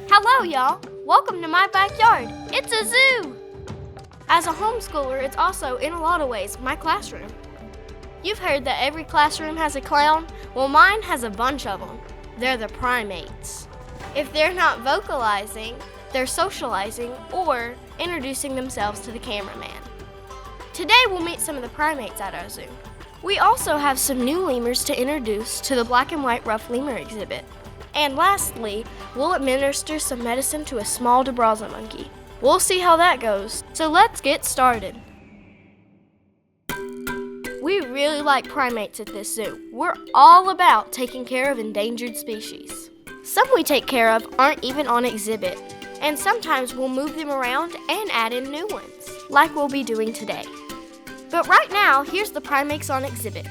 Hello, y'all. Welcome to my backyard. It's a zoo. As a homeschooler, it's also, in a lot of ways, my classroom. You've heard that every classroom has a clown. Well, mine has a bunch of them. They're the primates. If they're not vocalizing, they're socializing or introducing themselves to the cameraman. Today, we'll meet some of the primates at our zoo. We also have some new lemurs to introduce to the black and white rough lemur exhibit. And lastly, we'll administer some medicine to a small DeBrazza monkey. We'll see how that goes. So let's get started. We really like primates at this zoo. We're all about taking care of endangered species. Some we take care of aren't even on exhibit, and sometimes we'll move them around and add in new ones, like we'll be doing today. But right now, here's the primates on exhibit.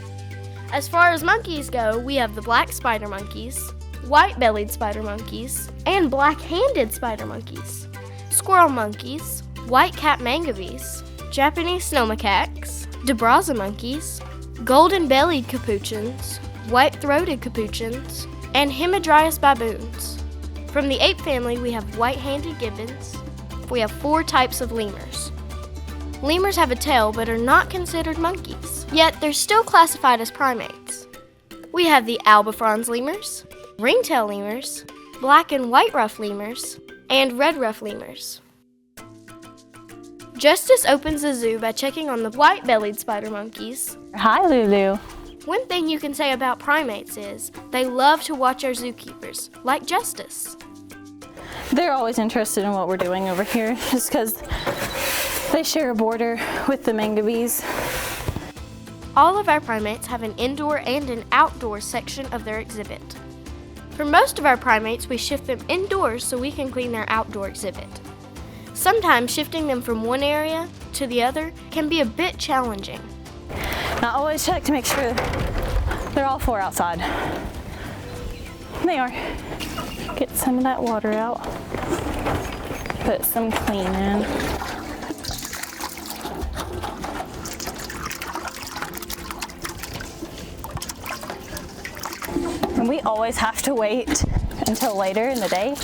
As far as monkeys go, we have the black spider monkeys, white-bellied spider monkeys, and black-handed spider monkeys, squirrel monkeys, white-capped mangabeys, Japanese snow macaques, DeBrazza monkeys, golden-bellied capuchins, white-throated capuchins, and Hamadryas baboons. From the ape family, we have white-handed gibbons. We have 4 types of lemurs. Lemurs have a tail but are not considered monkeys, yet they're still classified as primates. We have the albifrons lemurs, ringtail lemurs, black and white rough lemurs, and red rough lemurs. Justice opens the zoo by checking on the white-bellied spider monkeys. Hi, Lulu. One thing you can say about primates is they love to watch our zookeepers, like Justice. They're always interested in what we're doing over here, just because they share a border with the mangabeys. All of our primates have an indoor and an outdoor section of their exhibit. For most of our primates, we shift them indoors so we can clean their outdoor exhibit. Sometimes shifting them from one area to the other can be a bit challenging. I always check to make sure they're all 4 outside. They are. Get some of that water out. Put some clean in. And we always have to wait until later in the day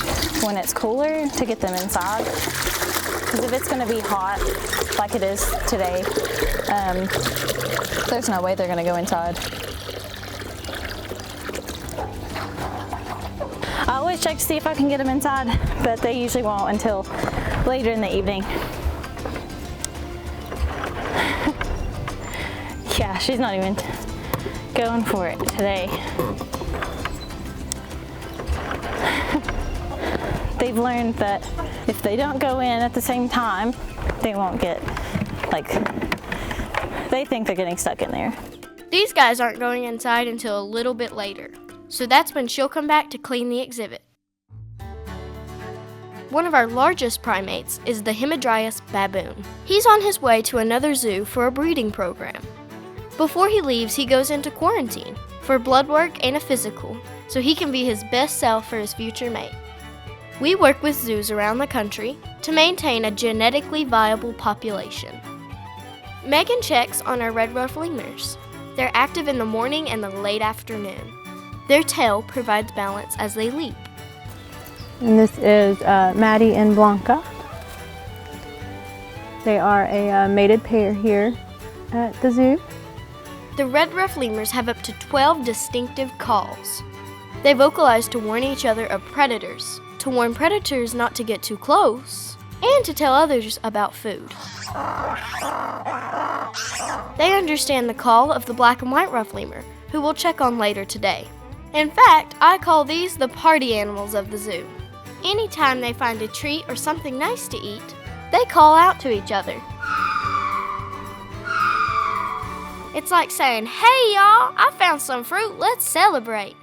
when it's cooler to get them inside. Because if it's going to be hot like it is today, there's no way they're going to go inside. I always check to see if I can get them inside, but they usually won't until later in the evening. Yeah, she's not even going for it today. They've learned that if they don't go in at the same time, they won't get, they think they're getting stuck in there. These guys aren't going inside until a little bit later, so that's when she'll come back to clean the exhibit. One of our largest primates is the Hamadryas baboon. He's on his way to another zoo for a breeding program. Before he leaves, he goes into quarantine for blood work and a physical, so he can be his best self for his future mate. We work with zoos around the country to maintain a genetically viable population. Megan checks on our red ruff lemurs. They're active in the morning and the late afternoon. Their tail provides balance as they leap. And this is Maddie and Blanca. They are a mated pair here at the zoo. The red ruff lemurs have up to 12 distinctive calls. They vocalize to warn each other of predators, to warn predators not to get too close, and to tell others about food. They understand the call of the black and white ruff lemur, who we'll check on later today. In fact, I call these the party animals of the zoo. Anytime they find a treat or something nice to eat, they call out to each other. It's like saying, "Hey y'all, I found some fruit, let's celebrate."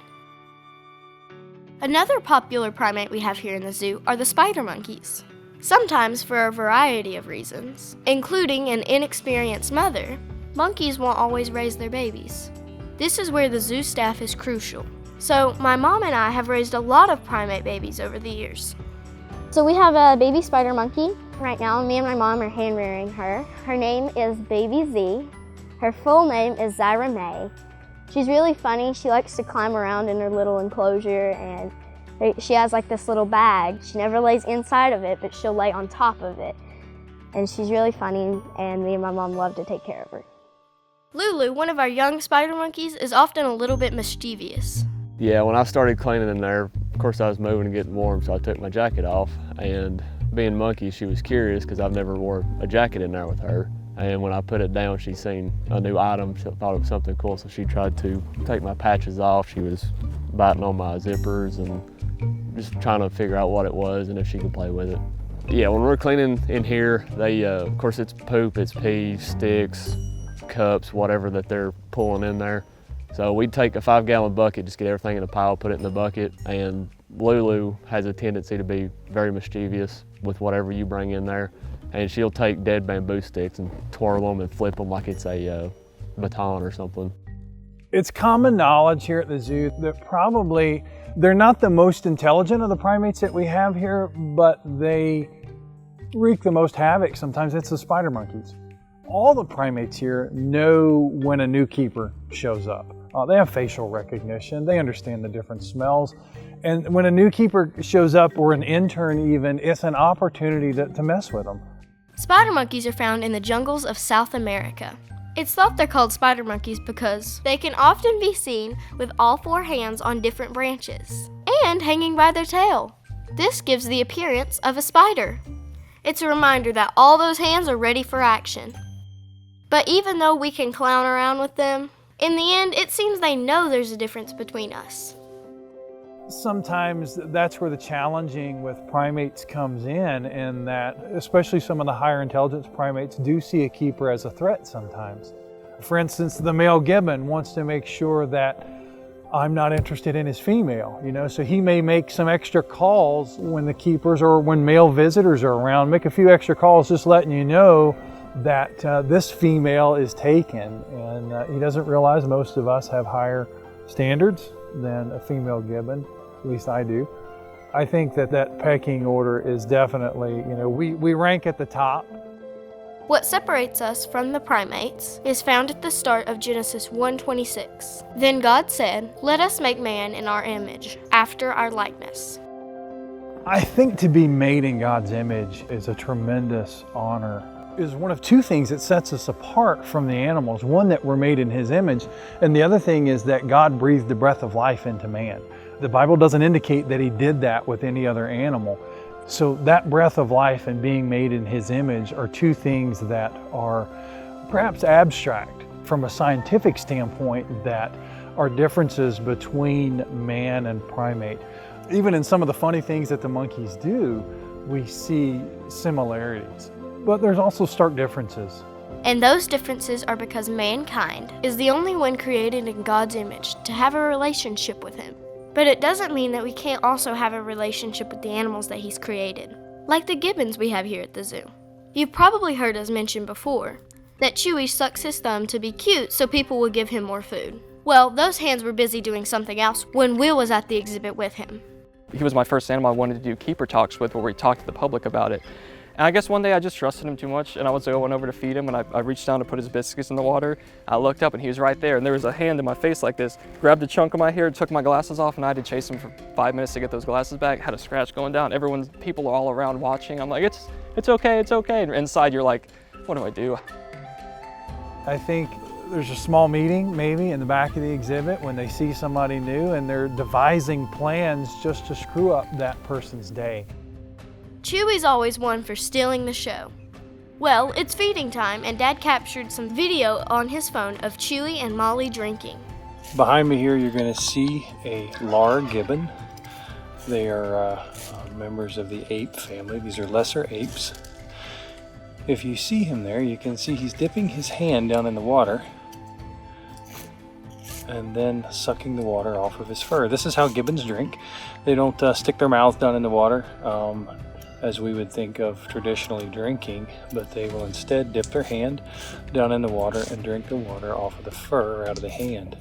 Another popular primate we have here in the zoo are the spider monkeys. Sometimes for a variety of reasons, including an inexperienced mother, monkeys won't always raise their babies. This is where the zoo staff is crucial. So my mom and I have raised a lot of primate babies over the years. So we have a baby spider monkey. Right now, me and my mom are hand rearing her. Her name is Baby Z. Her full name is Zyra May. She's really funny. She likes to climb around in her little enclosure, and she has like this little bag. She never lays inside of it, but she'll lay on top of it. And she's really funny, and me and my mom love to take care of her. Lulu, one of our young spider monkeys, is often a little bit mischievous. Yeah, when I started cleaning in there, of course I was moving and getting warm, so I took my jacket off. And being monkey, she was curious because I've never wore a jacket in there with her. And when I put it down, she seen a new item, she thought it was something cool, so she tried to take my patches off. She was biting on my zippers and just trying to figure out what it was and if she could play with it. Yeah, when we're cleaning in here, they, of course it's poop, it's pee, sticks, cups, whatever that they're pulling in there. So we'd take a 5-gallon bucket, just get everything in a pile, put it in the bucket, and Lulu has a tendency to be very mischievous with whatever you bring in there. And she'll take dead bamboo sticks and twirl them and flip them like it's a baton or something. It's common knowledge here at the zoo that probably they're not the most intelligent of the primates that we have here, but they wreak the most havoc. Sometimes it's the spider monkeys. All the primates here know when a new keeper shows up. They have facial recognition, they understand the different smells. And when a new keeper shows up, or an intern even, it's an opportunity to mess with them. Spider monkeys are found in the jungles of South America. It's thought they're called spider monkeys because they can often be seen with all 4 hands on different branches and hanging by their tail. This gives the appearance of a spider. It's a reminder that all those hands are ready for action. But even though we can clown around with them, in the end, it seems they know there's a difference between us. Sometimes that's where the challenging with primates comes in that especially some of the higher intelligence primates do see a keeper as a threat sometimes. For instance, the male gibbon wants to make sure that I'm not interested in his female, so he may make some extra calls when the keepers or when male visitors are around, make a few extra calls just letting you know that this female is taken, and he doesn't realize most of us have higher standards than a female gibbon, at least I do. I think that pecking order is definitely, we rank at the top. What separates us from the primates is found at the start of Genesis 1:26. Then God said, "Let us make man in our image, after our likeness." I think to be made in God's image is a tremendous honor. Is one of 2 things that sets us apart from the animals. One, that we're made in His image, and the other thing is that God breathed the breath of life into man. The Bible doesn't indicate that He did that with any other animal. So that breath of life and being made in His image are 2 things that are perhaps abstract from a scientific standpoint, that are differences between man and primate. Even in some of the funny things that the monkeys do, we see similarities. But there's also stark differences. And those differences are because mankind is the only one created in God's image to have a relationship with Him. But it doesn't mean that we can't also have a relationship with the animals that He's created, like the gibbons we have here at the zoo. You've probably heard us mention before that Chewy sucks his thumb to be cute so people will give him more food. Well, those hands were busy doing something else when Will was at the exhibit with him. He was my first animal I wanted to do keeper talks with, where we talked to the public about it. And I guess one day I just trusted him too much, and I was going over to feed him, and I reached down to put his biscuits in the water. I looked up and he was right there, and there was a hand in my face like this, grabbed a chunk of my hair, took my glasses off, and I had to chase him for 5 minutes to get those glasses back. Had a scratch going down. People are all around watching. I'm like, it's okay, it's okay. And inside you're like, what do I do? I think there's a small meeting maybe in the back of the exhibit when they see somebody new and they're devising plans just to screw up that person's day. Chewy's always one for stealing the show. Well, it's feeding time, and Dad captured some video on his phone of Chewy and Molly drinking. Behind me here, you're going to see a Lar gibbon. They are members of the ape family. These are lesser apes. If you see him there, you can see he's dipping his hand down in the water and then sucking the water off of his fur. This is how gibbons drink. They don't stick their mouth down in the water as we would think of traditionally drinking, but they will instead dip their hand down in the water and drink the water off of the fur out of the hand.